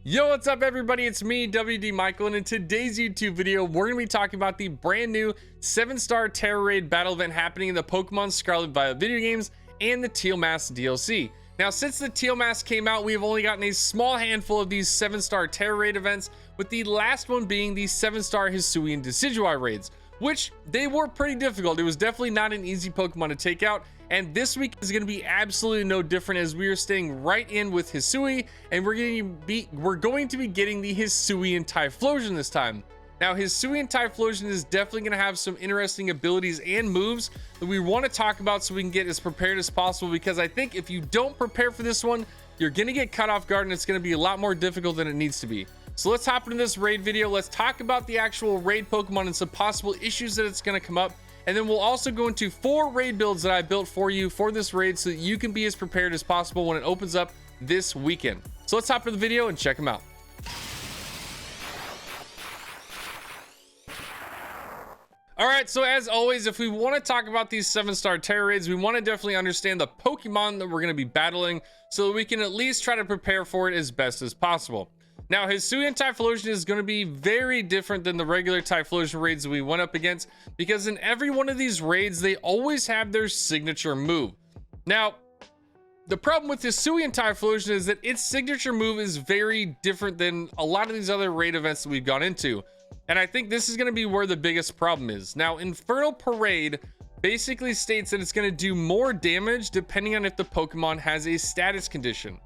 Yo, what's up everybody? It's me, WD Michael, and in today's YouTube video, we're going to be talking about the brand new 7-star Tera Raid battle event happening in the Pokémon Scarlet and Violet video games and the Teal Mask DLC. Now, since the Teal Mask came out, we've only gotten a small handful of these 7-star Tera Raid events, with the last one being the 7-star Hisuian Decidueye raids, which they were pretty difficult. It was definitely not an easy Pokemon to take out. And this week is going to be absolutely no different, as we are staying right in with Hisui, and we're going to be getting the Hisuian Typhlosion this time. Now, Hisuian Typhlosion is definitely going to have some interesting abilities and moves that we want to talk about so we can get as prepared as possible, because I think if you don't prepare for this one, you're going to get caught off guard and it's going to be a lot more difficult than it needs to be. So let's hop into this raid video. Let's talk about the actual raid Pokemon and some possible issues that it's going to come up. And then we'll also go into 4 raid builds that I built for you for this raid so that you can be as prepared as possible when it opens up this weekend. So let's hop into the video and check them out. All right, so as always, if we want to talk about these 7-star Tera Raids, we want to definitely understand the Pokemon that we're going to be battling so that we can at least try to prepare for it as best as possible. Now, Hisuian Typhlosion is going to be very different than the regular Typhlosion raids that we went up against, because in every one of these raids, they always have their signature move. Now, the problem with Hisuian Typhlosion is that its signature move is very different than a lot of these other raid events that we've gone into. And I think this is going to be where the biggest problem is. Now, Infernal Parade basically states that it's going to do more damage depending on if the Pokemon has a status condition.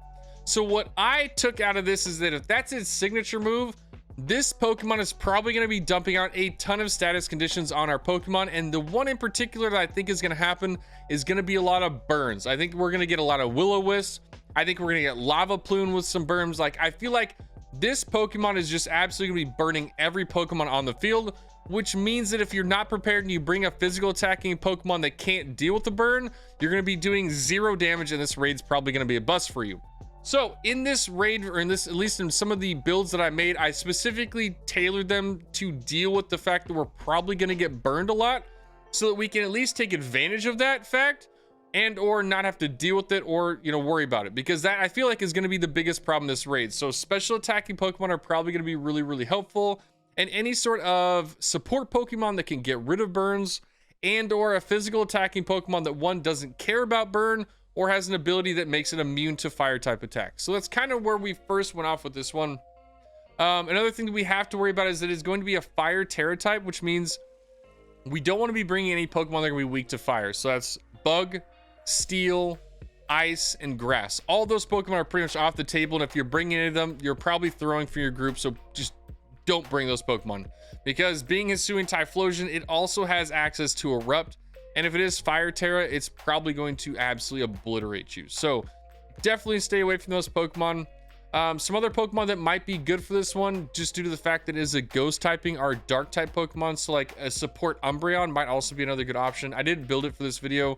So what I took out of this is that if that's its signature move, this Pokemon is probably going to be dumping out a ton of status conditions on our Pokemon. And the one in particular that I think is going to happen is going to be a lot of burns. I think we're going to get a lot of Will-O-Wisp. I think we're going to get Lava Plume with some burns. Like, I feel like this Pokemon is just absolutely going to be burning every Pokemon on the field, which means that if you're not prepared and you bring a physical attacking Pokemon that can't deal with the burn, you're going to be doing 0 damage, and this raid's probably going to be a bust for you. So in this raid, or in this, at least in some of the builds that I made, I specifically tailored them to deal with the fact that we're probably going to get burned a lot, so that we can at least take advantage of that fact and or not have to deal with it or, you know, worry about it, because that I feel like is going to be the biggest problem this raid. So special attacking Pokemon are probably going to be really, really helpful, and any sort of support Pokemon that can get rid of burns, and or a physical attacking Pokemon that one doesn't care about burn or has an ability that makes it immune to fire type attacks. So that's kind of where we first went off with this one. Another thing that we have to worry about is that it's going to be a Fire Tera type, which means we don't want to be bringing any Pokemon that are going to be weak to fire. So that's Bug, Steel, Ice, and Grass. All those Pokemon are pretty much off the table, and if you're bringing any of them, you're probably throwing for your group, so just don't bring those Pokemon. Because being Hisuian Typhlosion, it also has access to Erupt, and if it is Fire Tera, it's probably going to absolutely obliterate you. So definitely stay away from those Pokemon. Some other Pokemon that might be good for this one, just due to the fact that it is a ghost typing, are dark type Pokemon. So like a support Umbreon might also be another good option. I didn't build it for this video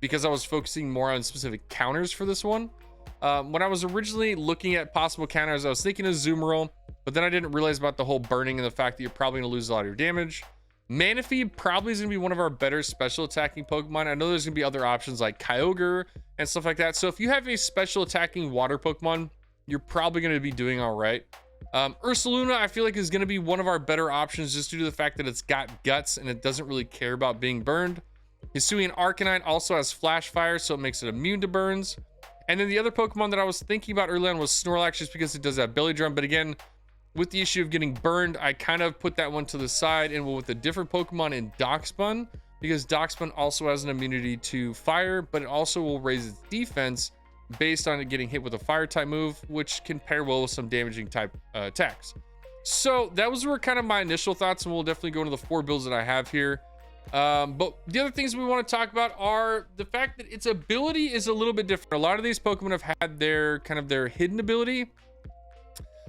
because I was focusing more on specific counters for this one. When I was originally looking at possible counters, I was thinking of Zoomerl, but then I didn't realize about the whole burning and the fact that you're probably going to lose a lot of your damage. Manaphy probably is going to be one of our better special attacking Pokemon. I know there's going to be other options like Kyogre and stuff like that. So if you have a special attacking water Pokemon, you're probably going to be doing all right. Ursaluna, I feel like, is going to be one of our better options just due to the fact that it's got guts and it doesn't really care about being burned. Hisuian Arcanine also has Flash Fire, so it makes it immune to burns. And then the other Pokemon that I was thinking about early on was Snorlax, just because it does have Belly Drum. But again, with the issue of getting burned, I kind of put that one to the side and went with a different Pokemon in Dachsbun, because Dachsbun also has an immunity to fire, but it also will raise its defense based on it getting hit with a fire type move, which can pair well with some damaging type attacks. So that were kind of my initial thoughts, and we'll definitely go into the 4 builds that I have here. But the other things we want to talk about are the fact that its ability is a little bit different. A lot of these Pokemon have had their kind of their hidden ability.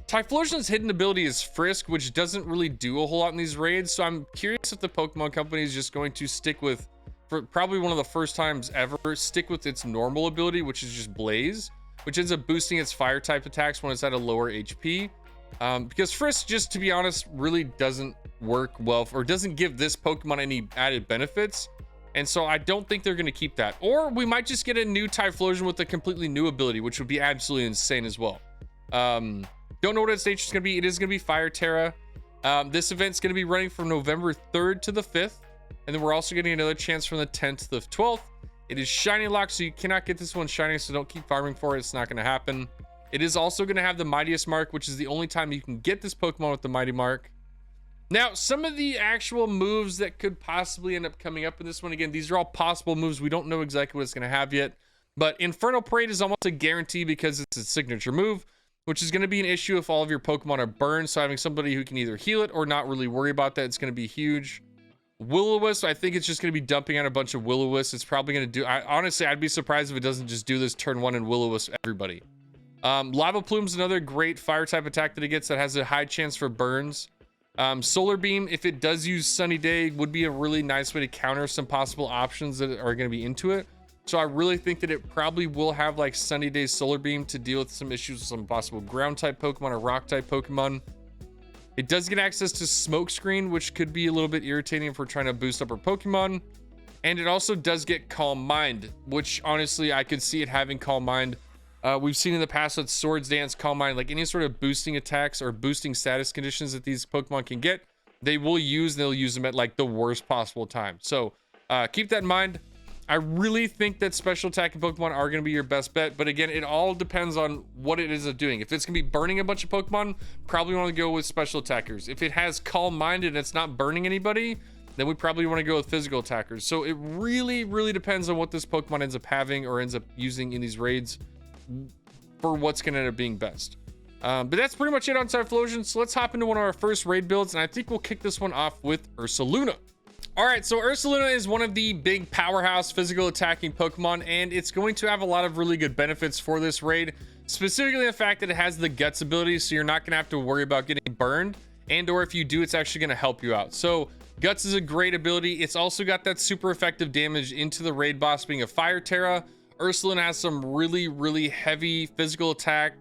Typhlosion's hidden ability is Frisk, which doesn't really do a whole lot in these raids. So I'm curious if the Pokemon Company is just going to stick with, for probably one of the first times ever, stick with its normal ability, which is just Blaze, which ends up boosting its fire type attacks when it's at a lower HP. Because Frisk, just to be honest, really doesn't work well, or doesn't give this Pokemon any added benefits. And so I don't think they're going to keep that. Or we might just get a new Typhlosion with a completely new ability, which would be absolutely insane as well. Don't know what its nature is going to be. It is going to be Fire Tera. This event's going to be running from November 3rd to the 5th. And then we're also getting another chance from the 10th to the 12th. It is shiny locked, so you cannot get this one shiny, so don't keep farming for it. It's not going to happen. It is also going to have the Mightiest Mark, which is the only time you can get this Pokemon with the Mighty Mark. Now, some of the actual moves that could possibly end up coming up in this one, again, these are all possible moves. We don't know exactly what it's going to have yet. But Infernal Parade is almost a guarantee because it's a signature move, which is going to be an issue if all of your Pokemon are burned. So having somebody who can either heal it or not really worry about that, it's going to be huge. Will-O-Wisp, I think it's just going to be dumping out a bunch of Will-O-Wisp. It's probably going to do... honestly, I'd be surprised if it doesn't just do this turn 1 and Will-O-Wisp everybody. Lava Plume's another great fire type attack that it gets that has a high chance for burns. Solar Beam, if it does use Sunny Day, would be a really nice way to counter some possible options that are going to be into it. So I really think that it probably will have like Sunny Day Solar Beam to deal with some issues with some possible ground type Pokemon or rock type Pokemon. It does get access to Smoke Screen, which could be a little bit irritating if we're trying to boost up our Pokemon. And it also does get Calm Mind, which honestly, I could see it having Calm Mind. We've seen in the past with Swords Dance, Calm Mind, like any sort of boosting attacks or boosting status conditions that these Pokemon can get, they'll use them at like the worst possible time. So keep that in mind. I really think that special attacking Pokemon are going to be your best bet. But again, it all depends on what it is doing. If it's going to be burning a bunch of Pokemon, probably want to go with special attackers. If it has Calm Mind and it's not burning anybody, then we probably want to go with physical attackers. So it really, really depends on what this Pokemon ends up having or ends up using in these raids for what's going to end up being best. But that's pretty much it on Typhlosion. So let's hop into one of our first raid builds. And I think we'll kick this one off with Ursaluna. All right, so Ursaluna is one of the big powerhouse physical attacking Pokemon, and it's going to have a lot of really good benefits for this raid, specifically the fact that it has the Guts ability, so you're not going to have to worry about getting burned, and or if you do, it's actually going to help you out. So Guts is a great ability. It's also got that super effective damage into the raid boss being a Fire Tera. Ursaluna has some really, really heavy physical attack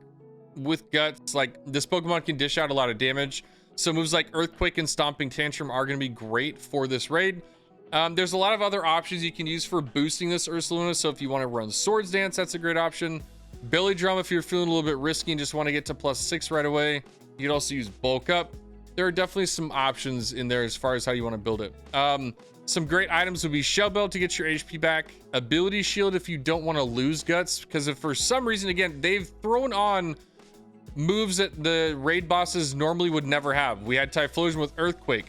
with Guts. Like, this Pokemon can dish out a lot of damage. So moves like Earthquake and Stomping Tantrum are going to be great for this raid. There's a lot of other options you can use for boosting this Ursaluna. So if you want to run Swords Dance, that's a great option. Belly Drum, if you're feeling a little bit risky and just want to get to +6 right away. You can also use Bulk Up. There are definitely some options in there as far as how you want to build it. Some great items would be Shell Bell to get your HP back. Ability Shield if you don't want to lose Guts. Because if for some reason, again, they've thrown on moves that the raid bosses normally would never have. We had Typhlosion with Earthquake.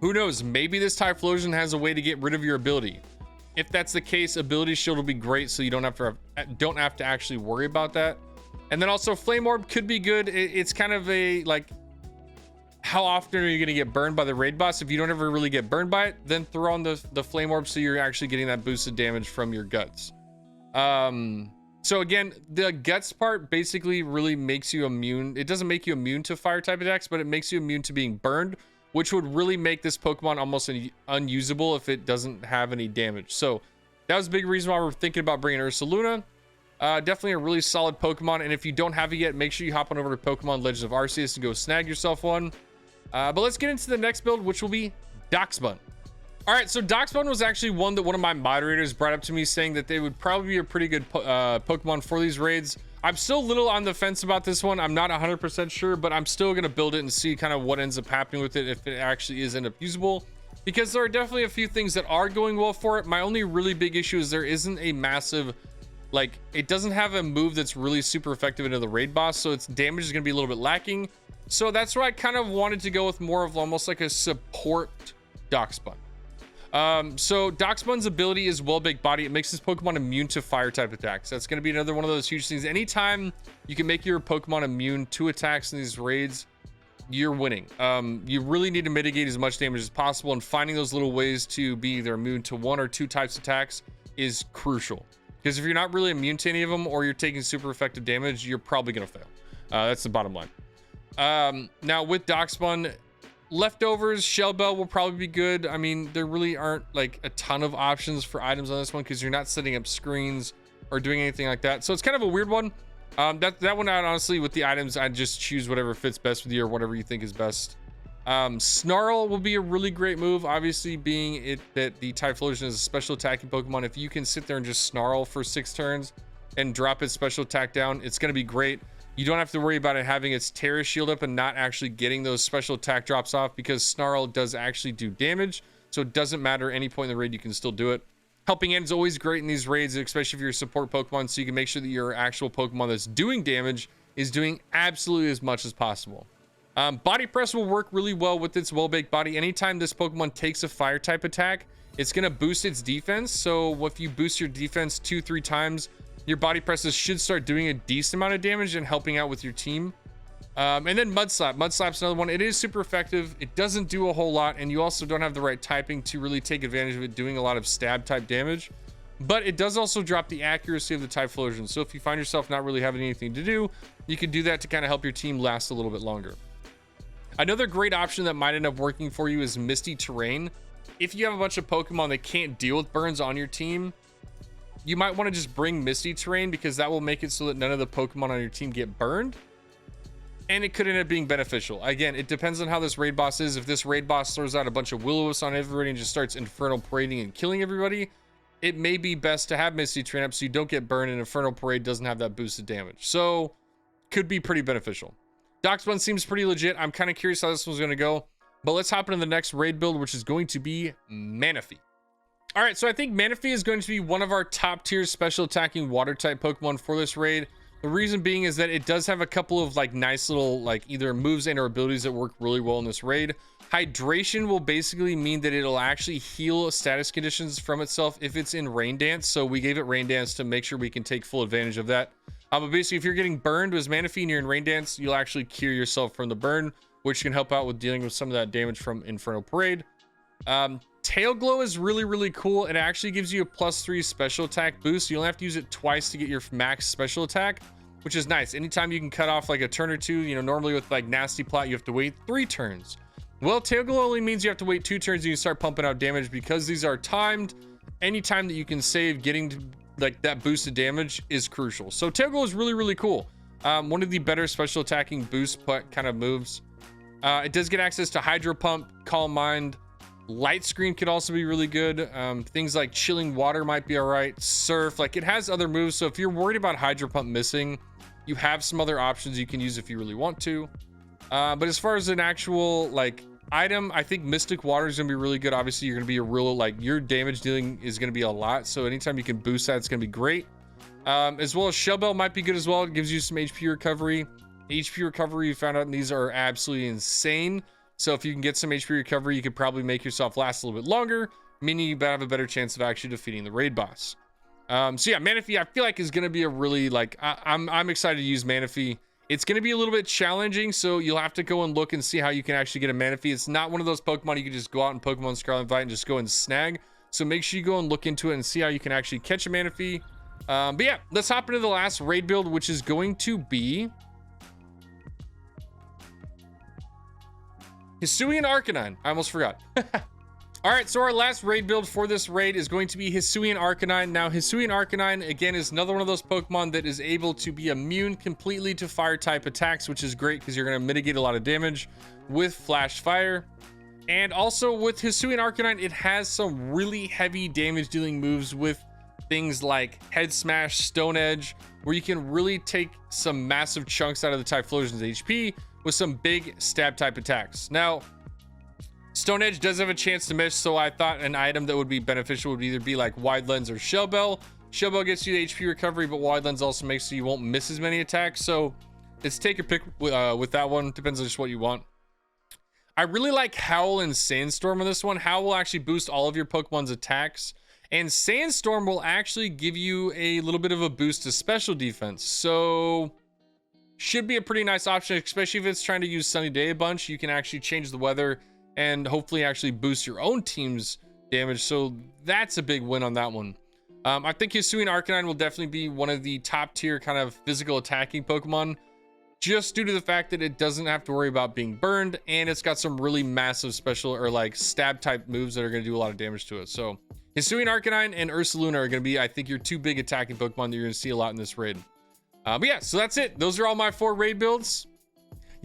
Who knows? Maybe this Typhlosion has a way to get rid of your ability. If that's the case, Ability Shield will be great, so you don't have to actually worry about that. And then also Flame Orb could be good. It's kind of a like, how often are you going to get burned by the raid boss? If you don't ever really get burned by it, then throw on the Flame Orb so you're actually getting that boosted damage from your Guts. So again, the Guts part basically really makes you immune. It doesn't make you immune to fire type attacks, but it makes you immune to being burned, which would really make this Pokemon almost unusable if it doesn't have any damage. So that was a big reason why we're thinking about bringing Ursaluna. Definitely a really solid Pokemon. And if you don't have it yet, make sure you hop on over to Pokemon Legends of Arceus and go snag yourself one. But let's get into the next build, which will be Dachsbun. All right, so Dachsbun was actually one that one of my moderators brought up to me, saying that they would probably be a pretty good Pokemon for these raids. I'm still a little on the fence about this one. I'm not 100% sure, but I'm still going to build it and see kind of what ends up happening with it, if it actually is end up usable, because there are definitely a few things that are going well for it. My only really big issue is there isn't a massive, like, it doesn't have a move that's really super effective into the raid boss, so its damage is going to be a little bit lacking. So that's why I kind of wanted to go with more of almost like a support Dachsbun. So Dachsbun's ability is Well Baked Body. It makes this Pokemon immune to fire type attacks. That's going to be another one of those huge things. Anytime you can make your Pokemon immune to attacks in these raids, you're winning. You really need to mitigate as much damage as possible, and finding those little ways to be either immune to one or two types of attacks is crucial. Because if you're not really immune to any of them, or you're taking super effective damage, you're probably going to fail. That's the bottom line. Now with Dachsbun, Leftovers, Shell Bell will probably be good. I mean, there really aren't like a ton of options for items on this one because you're not setting up screens or doing anything like that. So it's kind of a weird one. That one out, honestly, with the items, I'd just choose whatever fits best with you or whatever you think is best. Snarl will be a really great move, obviously, being it that the Typhlosion is a special attacking Pokemon. If you can sit there and just Snarl for 6 turns and drop its special attack down, it's going to be great. You don't have to worry about it having its Tera shield up and not actually getting those special attack drops off, because Snarl does actually do damage. So it doesn't matter any point in the raid, you can still do it. Helping Hand is always great in these raids, especially if you're a support Pokemon, so you can make sure that your actual Pokemon that's doing damage is doing absolutely as much as possible. Body Press will work really well with its well-baked body. Anytime this Pokemon takes a fire type attack, it's going to boost its defense. So if you boost your defense 2-3 times, your Body Presses should start doing a decent amount of damage and helping out with your team. And then Mud Slap. Mud Slap's another one. It is super effective. It doesn't do a whole lot, and you also don't have the right typing to really take advantage of it doing a lot of stab type damage. But it does also drop the accuracy of the Typhlosion. So if you find yourself not really having anything to do, you can do that to kind of help your team last a little bit longer. Another great option that might end up working for you is Misty Terrain. If you have a bunch of Pokemon that can't deal with burns on your team, you might want to just bring Misty Terrain, because that will make it so that none of the Pokemon on your team get burned. And it could end up being beneficial. Again, it depends on how this raid boss is. If this raid boss throws out a bunch of Will-O-Wisps on everybody and just starts Infernal Parading and killing everybody, it may be best to have Misty Terrain up so you don't get burned, and Infernal Parade doesn't have that boosted damage. So, could be pretty beneficial. Dachsbun seems pretty legit. I'm kind of curious how this one's going to go. But let's hop into the next raid build, which is going to be Manaphy. All right, so I think Manaphy is going to be one of our top tier special attacking water type Pokemon for this raid. The reason being is that it does have a couple of like nice little like either moves and or abilities that work really well in this raid. Hydration will basically mean that it'll actually heal status conditions from itself if it's in Rain Dance. So we gave it Rain Dance to make sure we can take full advantage of that. But basically, if you're getting burned with Manaphy and you're in Rain Dance, you'll actually cure yourself from the burn, which can help out with dealing with some of that damage from Infernal Parade. Tail Glow is really cool. It actually gives you a +3 special attack boost. You only have to use it twice to get your max special attack, which is nice. Anytime you can cut off like a turn or two, you know, normally with like Nasty Plot, you have to wait 3 turns. Well, Tail Glow only means you have to wait 2 turns and you start pumping out damage. Because these are timed, anytime that you can save getting to like that boosted damage is crucial. So Tail Glow is really cool. One of the better special attacking boost kind of moves. It does get access to Hydro Pump, Calm Mind. Light Screen could also be really good. Things like Chilling Water might be all right. Surf, like it has other moves. So if you're worried about Hydro Pump missing, you have some other options you can use if you really want to. But as far as an actual like item, I think Mystic Water is gonna be really good. Obviously, you're gonna be a real like your damage dealing is gonna be a lot. So anytime you can boost that, it's gonna be great. As well as Shell Bell might be good as well. It gives you some HP recovery. HP recovery, you found out these are absolutely insane. So if you can get some HP recovery, you could probably make yourself last a little bit longer, meaning you have a better chance of actually defeating the raid boss. So yeah, Manaphy I feel like is going to be a really like I'm excited to use Manaphy. It's going to be a little bit challenging, so you'll have to go and look and see how you can actually get a Manaphy. It's not one of those Pokemon you can just go out in Pokemon Scarlet and Violet and just go and snag. So make sure you go and look into it and see how you can actually catch a Manaphy. But yeah, let's hop into the last raid build, which is going to be Hisuian Arcanine. I almost forgot. All right, so our last raid build for this raid is going to be Hisuian Arcanine. Now, Hisuian Arcanine, again, is another one of those Pokemon that is able to be immune completely to fire type attacks, which is great because you're going to mitigate a lot of damage with Flash Fire. And also with Hisuian Arcanine, it has some really heavy damage dealing moves with things like Head Smash, Stone Edge, where you can really take some massive chunks out of the Typhlosion's HP with some big stab type attacks. Now, Stone Edge does have a chance to miss, so I thought an item that would be beneficial would either be like Wide Lens or Shell Bell. Shell Bell gets you the HP recovery, but Wide Lens also makes so you won't miss as many attacks. So it's take your pick with that one. Depends on just what you want. I really like Howl and Sandstorm on this one. Howl will actually boost all of your Pokemon's attacks, and Sandstorm will actually give you a little bit of a boost to special defense. So should be a pretty nice option, especially if it's trying to use Sunny Day a bunch. You can actually change the weather and hopefully actually boost your own team's damage. So that's a big win on that one. I think Hisuian Arcanine will definitely be one of the top tier kind of physical attacking Pokemon, just due to the fact that it doesn't have to worry about being burned, and it's got some really massive special or like stab type moves that are going to do a lot of damage to it. So Hisuian Arcanine and Ursaluna are going to be, I think, your 2 big attacking Pokemon that you're going to see a lot in this raid. But yeah, so that's it. Those are all my 4 raid builds.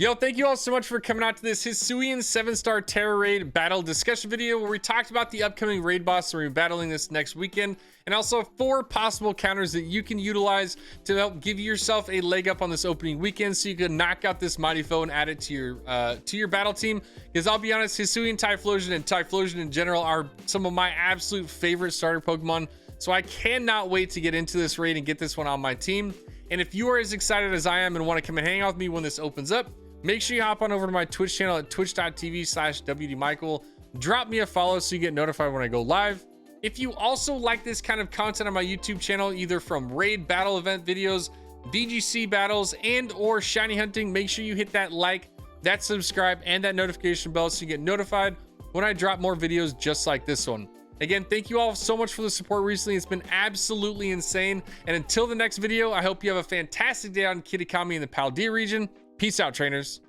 Yo, thank you all so much for coming out to this Hisuian 7-star Tera Raid battle discussion video where we talked about the upcoming raid boss. We're battling this next weekend, and also 4 possible counters that you can utilize to help give yourself a leg up on this opening weekend so you can knock out this mighty foe and add it to your battle team. Because I'll be honest, Hisuian Typhlosion and Typhlosion in general are some of my absolute favorite starter Pokemon, so I cannot wait to get into this raid and get this one on my team. And if you are as excited as I am and want to come and hang out with me when this opens up, make sure you hop on over to my Twitch channel at twitch.tv/WDMichael. Drop me a follow so you get notified when I go live. If you also like this kind of content on my YouTube channel, either from raid battle event videos, VGC battles, and or shiny hunting, make sure you hit that like, that subscribe, and that notification bell so you get notified when I drop more videos just like this one. Again, thank you all so much for the support recently. It's been absolutely insane. And until the next video, I hope you have a fantastic day out in Kitakami in the Paldea region. Peace out, trainers.